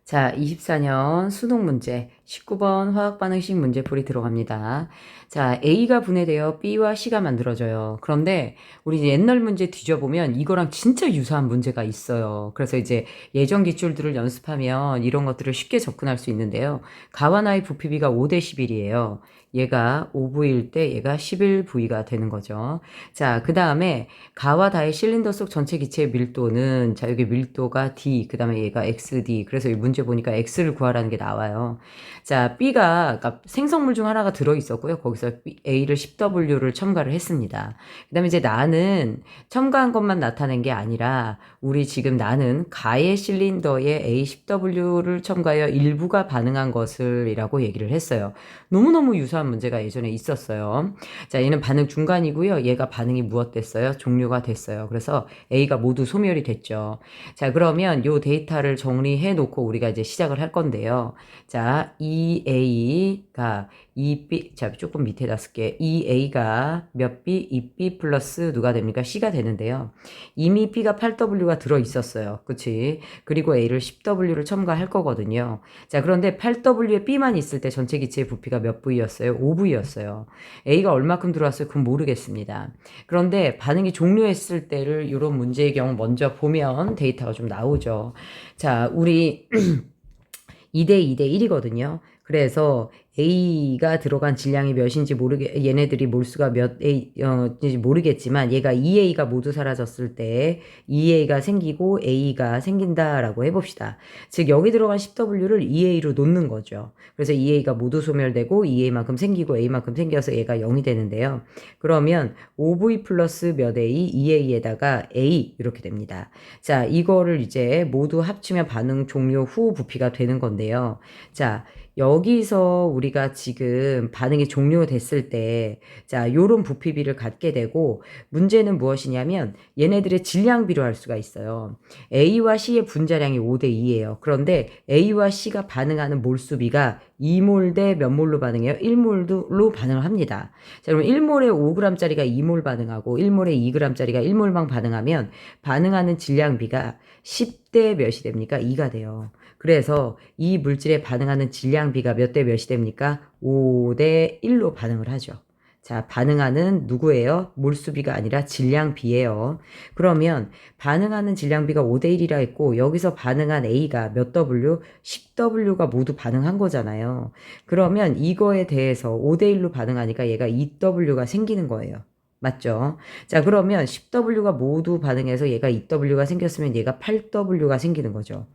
자, 24년 수능 문제 19번 화학 반응식 문제풀이 들어갑니다. 자, A가 분해되어 B와 C가 만들어져요. 그런데 우리 이제 옛날 문제 뒤져보면 이거랑 진짜 유사한 문제가 있어요. 그래서 이제 예전 기출들을 연습하면 이런 것들을 쉽게 접근할 수 있는데요. 가와 나의 부피비가 5대 11이에요. 얘가 5V일 때 얘가 11V가 되는 거죠. 자, 그 다음에 가와 다의 실린더 속 전체 기체의 밀도는, 자, 여기 밀도가 D, 그 다음에 얘가 XD. 그래서 이 문제 보니까 X를 구하라는 게 나와요. 자, B가, 그러니까 생성물 중 하나가 들어있었고요. 거기서 A를 10W를 첨가를 했습니다. 그 다음에 이제 나는 첨가한 것만 나타낸 게 아니라, 우리 지금 나는 가의 실린더에 A10W를 첨가하여 일부가 반응한 것을 이라고 얘기를 했어요. 너무너무 유사한 문제가 예전에 있었어요. 자, 얘는 반응 중간이고요. 얘가 반응이 무엇 됐어요? 종료가 됐어요. 그래서 A가 모두 소멸이 됐죠. 자, 그러면 요 데이터를 정리해 놓고 우리가 이제 시작을 할 건데요. 자, 2A가 2B, 자, 조금 밑에다 쓸게. 2A가 몇 B? 2B 플러스 누가 됩니까? C가 되는데요. 이미 B가 8W가 들어있었어요. 그치? 그리고 A를 10W를 첨가할 거거든요. 자, 그런데 8W에 B만 있을 때 전체 기체의 부피가 몇 V였어요? 5V였어요. A가 얼마큼 들어왔어요? 그건 모르겠습니다. 그런데 반응이 종료했을 때를 이런 문제의 경우 먼저 보면 데이터가 좀 나오죠. 자, 우리 2대 2대 1이거든요. 그래서 A가 들어간 질량이 몇인지 얘네들이 몰수가 인지 모르겠지만 얘가 2A가 모두 사라졌을 때 2A가 생기고 A가 생긴다라고 해봅시다. 즉 여기 들어간 10W를 2A로 놓는 거죠. 그래서 2A가 모두 소멸되고 2A만큼 생기고 A만큼 생겨서 얘가 0이 되는데요. 그러면 5V 플러스 몇 A, 2A에다가 A 이렇게 됩니다. 자, 이거를 이제 모두 합치면 반응 종료 후 부피가 되는 건데요. 자, 여기서 우리가 지금 반응이 종료됐을 때, 자, 요런 부피비를 갖게 되고, 문제는 무엇이냐면, 얘네들의 질량비로 할 수가 있어요. A와 C의 분자량이 5대 2예요. 그런데 A와 C가 반응하는 몰수비가 2몰 대 몇 몰로 반응해요? 1몰로 반응을 합니다. 자, 그럼 1몰에 5g짜리가 2몰 반응하고, 1몰에 2g짜리가 1몰만 반응하면, 반응하는 질량비가 10대 몇이 됩니까? 2가 돼요. 그래서 이 물질에 반응하는 질량비가 몇 대 몇이 됩니까? 5대 1로 반응을 하죠. 자, 반응하는 누구예요? 몰수비가 아니라 질량비예요. 그러면 반응하는 질량비가 5대 1이라 했고 여기서 반응한 A가 몇 W? 10W가 모두 반응한 거잖아요. 그러면 이거에 대해서 5대 1로 반응하니까 얘가 2W가 생기는 거예요. 맞죠? 자, 그러면 10W가 모두 반응해서 얘가 2W가 생겼으면 얘가 8W가 생기는 거죠.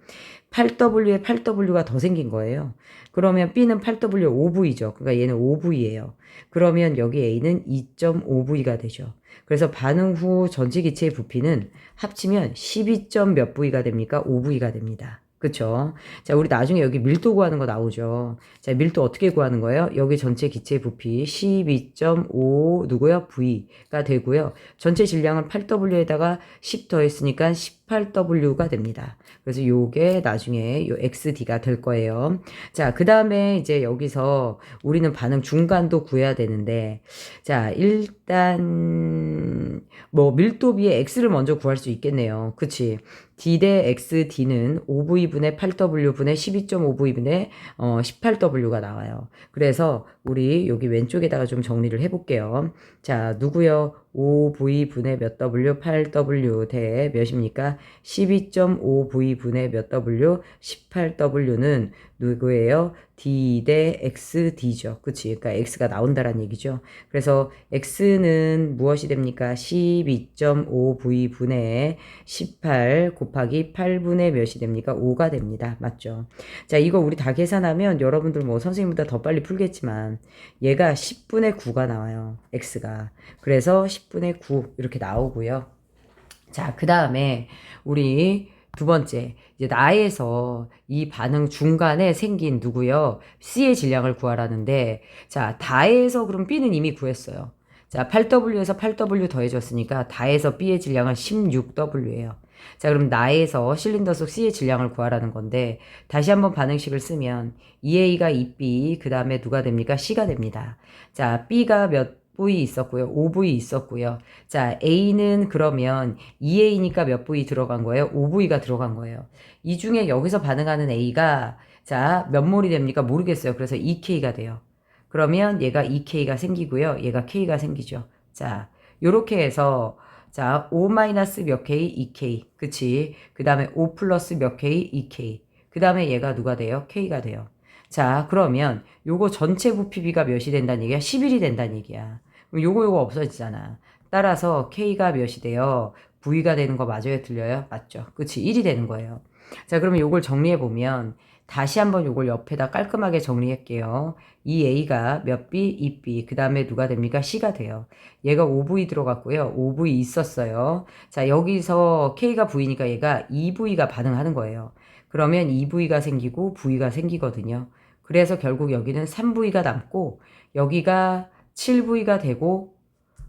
8W에 8W가 더 생긴 거예요. 그러면 B는 8W 5V죠. 그러니까 얘는 5V예요. 그러면 여기 A는 2.5V가 되죠. 그래서 반응 후 전체 기체의 부피는 합치면 12. 몇 V가 됩니까? 5V가 됩니다. 그쵸? 자, 우리 나중에 여기 밀도 구하는 거 나오죠. 자, 밀도 어떻게 구하는 거예요? 여기 전체 기체 부피 12.5 누구요? V가 되고요. 전체 질량은 8W에다가 10 더했으니까 18W가 됩니다. 그래서 요게 나중에 요 XD가 될 거예요. 자, 그 다음에 이제 여기서 우리는 반응 중간도 구해야 되는데, 자, 일단, 뭐, 밀도비의 X를 먼저 구할 수 있겠네요. 그치? D 대 XD는 5V분의 8W분의 12.5V분의 18W가 나와요. 그래서 우리 여기 왼쪽에다가 좀 정리를 해볼게요. 자, 누구요? 5V분의 몇 W? 8W 대 몇입니까? 12.5V분의 몇 W? 18W는 누구예요? D 대 XD죠. 그치? 그러니까 X가 나온다라는 얘기죠. 그래서 X는 무엇이 됩니까? 12.5V분의 18 곱하기 8분의 몇이 됩니까? 5가 됩니다. 맞죠? 자, 이거 우리 다 계산하면 여러분들 뭐 선생님보다 더 빨리 풀겠지만 얘가 10분의 9가 나와요. X가. 그래서 10분의 9 이렇게 나오고요. 자, 그 다음에 우리 두 번째, 이제 나에서 이 반응 중간에 생긴 누구요? C의 질량을 구하라는데, 자, 다에서 그럼 B는 이미 구했어요. 자, 8W에서 8W 더해졌으니까 다에서 B의 질량은 16W예요. 자, 그럼 나에서 실린더 속 C의 질량을 구하라는 건데, 다시 한번 반응식을 쓰면 2A가 2B, 그 다음에 누가 됩니까? C가 됩니다. 자, B가 몇 V 있었고요. OV 있었고요. 자, A는 그러면 2A니까 몇 V 들어간 거예요? 5V가 들어간 거예요. 이 중에 여기서 반응하는 A가 자, 몇 몰이 됩니까? 모르겠어요. 그래서 2K가 돼요. 그러면 얘가 2K가 생기고요. 얘가 K가 생기죠. 자, 요렇게 해서 자, 5 마이너스 몇 K? 2K. 그치? 그 다음에 5 플러스 몇 K? 2K. 그 다음에 얘가 누가 돼요? K가 돼요. 자, 그러면 요거 전체 부피비가 몇이 된다는 얘기야? 11이 된다는 얘기야. 그럼 요거 없어지잖아. 따라서 K가 몇이 돼요? V가 되는 거 맞아요? 틀려요? 맞죠? 그치? 1이 되는 거예요. 자, 그러면 요걸 정리해보면 다시 한번 요걸 옆에다 깔끔하게 정리할게요. 이 A가 몇 B? 2B. 그 다음에 누가 됩니까? C가 돼요. 얘가 5V 들어갔고요. 5V 있었어요. 자, 여기서 K가 V니까 얘가 2V가 반응하는 거예요. 그러면 2V가 생기고 V가 생기거든요. 그래서 결국 여기는 3V가 남고 여기가 7V가 되고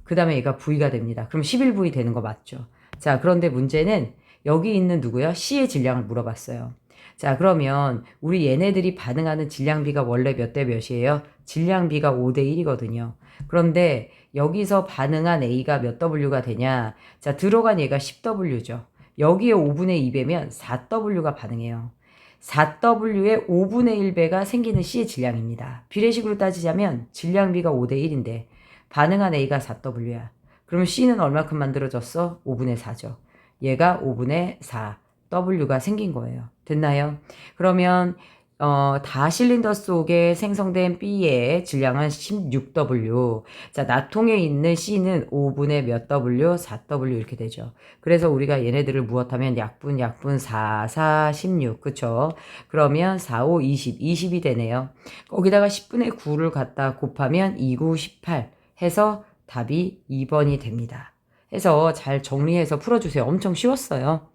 그 다음에 얘가 V가 됩니다. 그럼 11V 되는 거 맞죠? 자, 그런데 문제는 여기 있는 누구요? C의 질량을 물어봤어요. 자, 그러면 우리 얘네들이 반응하는 질량비가 원래 몇 대 몇이에요? 질량비가 5대 1이거든요. 그런데 여기서 반응한 A가 몇 W가 되냐? 자, 들어간 얘가 10W죠. 여기에 5분의 2배면 4W가 반응해요. 4W의 5분의 1배가 생기는 C의 질량입니다. 비례식으로 따지자면 질량비가 5대 1인데 반응한 A가 4W야. 그러면 C는 얼마큼 만들어졌어? 5분의 4죠. 얘가 5분의 4. W가 생긴 거예요. 됐나요? 그러면 다실린더 속에 생성된 B의 질량은 16W. 자, 나통에 있는 C는 5분의 몇 W? 4W 이렇게 되죠. 그래서 우리가 얘네들을 무엇하면 약분 4, 4, 16. 그쵸? 그러면 4, 5, 20. 20이 되네요. 거기다가 10분의 9를 갖다 곱하면 2, 9, 18 해서 답이 2번이 됩니다. 해서 잘 정리해서 풀어주세요. 엄청 쉬웠어요.